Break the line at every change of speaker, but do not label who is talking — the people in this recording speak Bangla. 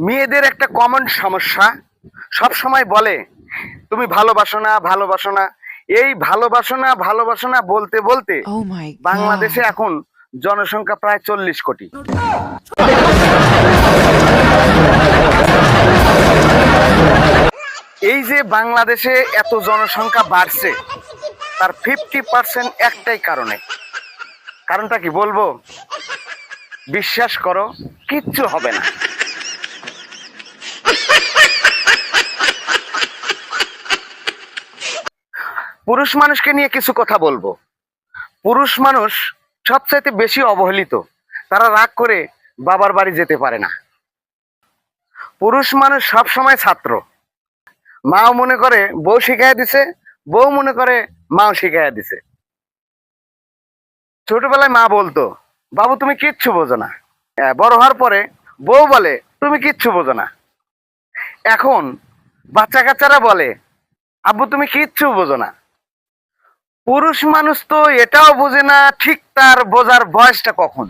মেয়েদের একটা কমন সমস্যা, সব সময় বলে তুমি ভালোবাসো না ভালোবাসো না। এই ভালোবাসো না ভালোবাসো না বলতে বলতে
Oh my
বাংলাদেশে
God.
এখন জনসংখ্যা প্রায় 40 কোটি। এই যে বাংলাদেশে এত জনসংখ্যা বাড়ছে তার 50% একটাই কারণে। কারণটা কি বলবো? বিশ্বাস করো, কিচ্ছু হবে না। পুরুষ মানুষকে নিয়ে কিছু কথা বলবো। পুরুষ মানুষ সবচাইতে বেশি অবহেলিত। তারা রাগ করে বাবার বাড়ি যেতে পারে না। পুরুষ মানুষ সব সময় ছাত্র। মাও মনে করে বউ শিখাইয়া দিছে, বউ মনে করে মাও শিখাইয়া দিছে। ছোটবেলায় মা বলতো বাবু তুমি কিচ্ছু বোঝো না। বড় হওয়ার পরে বউ বলে তুমি কিচ্ছু বোঝো না। এখন বাচ্চা কাচ্চারা বলে আব্বু তুমি কিচ্ছু বোঝো না। পুরুষ মানুষ তো এটাও বোঝে না ঠিক তার বোঝার বয়সটা কখন।